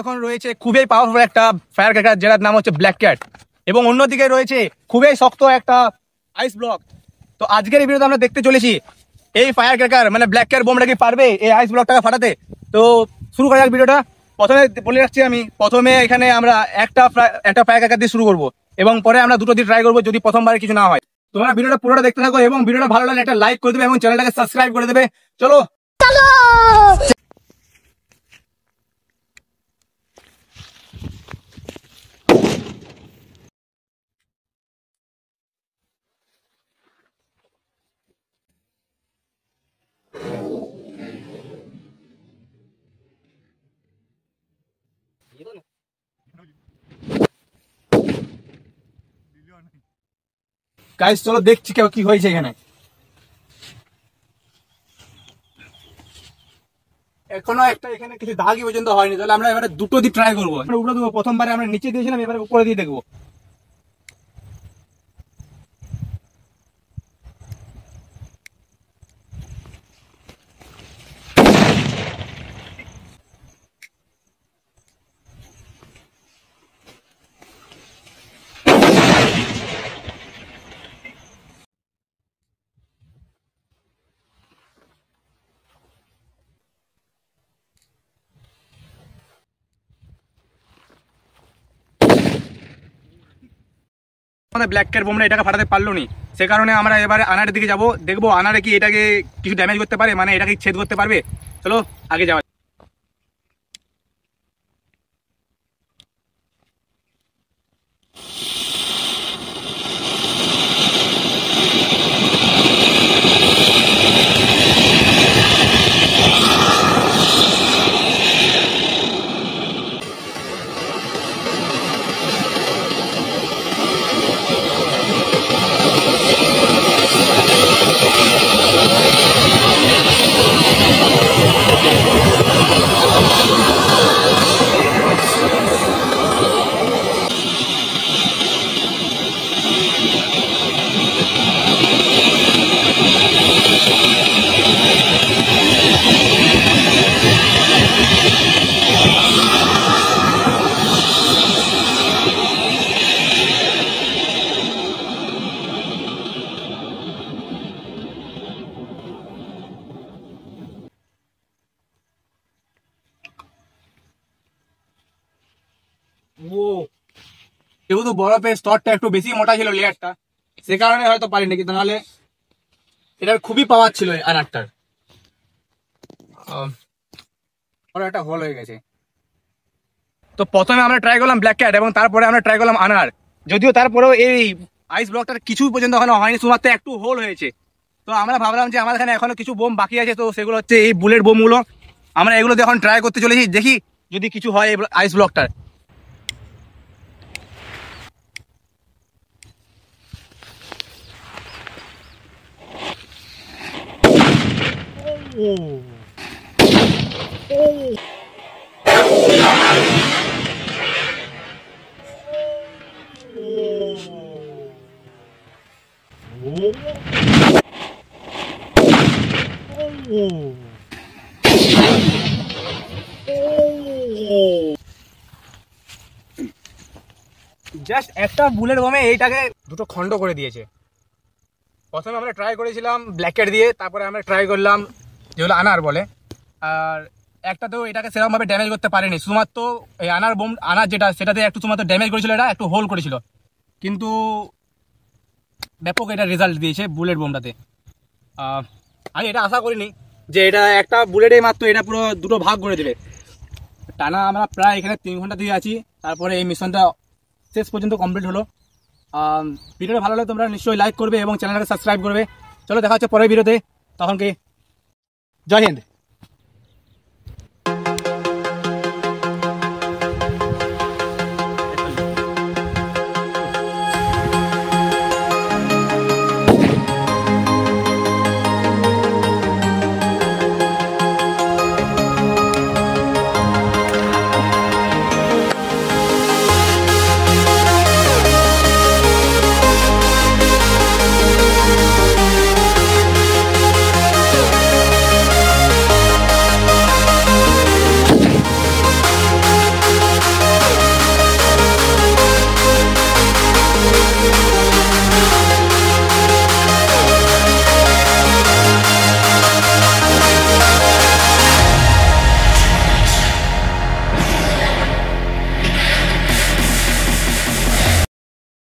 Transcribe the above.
এখন রয়েছে খুবই পাওয়ারফুল একটা ফায়ার ক্র্যাকার যেটার নাম হচ্ছে ব্ল্যাক ক্যাট, এবং অন্যদিকে রয়েছে খুবই শক্ত একটা আইস ব্লক। তো আজকের এই ভিডিওতে আমরা দেখতে চলেছি এই ফায়ার ক্র্যাকার মানে ব্ল্যাক ক্যাট বোমটা কি পারবে এই আইস ব্লকটাকে ফাটাতে। তো শুরু করা যাক ভিডিওটা। প্রথমে বলে রাখছি আমি, প্রথমে এখানে আমরা একটা ফায়ার ক্র্যাকার দিয়ে শুরু করবো এবং পরে আমরা দুটো দিয়ে ট্রাই করবো যদি প্রথমবার কিছু না হয়। তোমরা ভিডিওটা পুরোটা দেখতে থাকো এবং ভিডিওটা ভালো লাগলে একটা লাইক করে দেবে এবং চ্যানেলটাকে সাবস্ক্রাইব করে দেবে। চলো গাইস, চলো দেখছি কি হয়েছে এখানে। এখনো একটা এখানে কিছু দাগই পর্যন্ত হয়নি, তাহলে আমরা এবারে দুটো দিয়ে ট্রাই করবো। উপরে দেবো, প্রথমবারে আমরা নিচে দিয়েছিলাম, এবারে উপরে দিয়ে দেখবো। আমাদের ব্ল্যাক ক্যাট বোমটা এটাকে ফাটাতে পারলো নি, সে কারণে আমরা এবারে আনারের দিকে যাব, দেখবো আনারে কি এটাকে কিছু ড্যামেজ করতে পারে, মানে এটাকে ছেদ করতে পারবে। চলো আগে যাওয়া। ও, যেহেতু বরফের স্তরটা একটু বেশি মোটা ছিল লেয়ারটা, সে কারণে হয়তো পারিনি, কিন্তু নাহলে এটার খুবই পাওয়ার ছিল আনারটার। একটা হোল হয়ে গেছে। তো প্রথমে আমরা ট্রাই করলাম ব্ল্যাক ক্যাট এবং তারপরে আমরা ট্রাই করলাম আনার, যদিও তারপরেও এই আইস ব্লকটার কিছু পর্যন্ত এখনো হয়নি, শুধুমাত্র একটু হোল হয়েছে। তো আমরা ভাবলাম যে আমাদের এখানে এখনো কিছু বোম বাকি আছে, তো সেগুলো হচ্ছে এই বুলেট বোমগুলো। আমরা এগুলো দিয়ে এখন ট্রাই করতে চলেছি, দেখি যদি কিছু হয় এই আইস ব্লকটার। জাস্ট একটা বুলেট বোমে এইটাকে দুটো খণ্ড করে দিয়েছে। প্রথমে আমরা ট্রাই করেছিলাম ব্ল্যাকেট দিয়ে, তারপরে আমরা ট্রাই করলাম যেগুলো আনার বলে, আর একটাতেও এটাকে সেরকমভাবে ড্যামেজ করতে পারেনি। শুধুমাত্র এই আনার যেটা সেটাতে একটু শুধুমাত্র ড্যামেজ করেছিল, এটা একটু হোল করেছিল, কিন্তু ব্যাপক এটা রেজাল্ট দিয়েছে বুলেট বোমটাতে। আমি এটা আশা করিনি যে এটা একটা বুলেটে মাত্র এটা পুরো দুটো ভাগ করে দেবে। টানা আমরা প্রায় এখানে 3 ঘন্টা দিয়ে আছি, তারপরে এই মিশনটা শেষ পর্যন্ত কমপ্লিট হলো। ভিডিওটা ভালো লাগলে তোমরা নিশ্চয়ই লাইক করবে এবং চ্যানেলটাকে সাবস্ক্রাইব করবে। চলো দেখা হচ্ছে পরের ভিডিওতে, তখন কি জয় হিন্দ।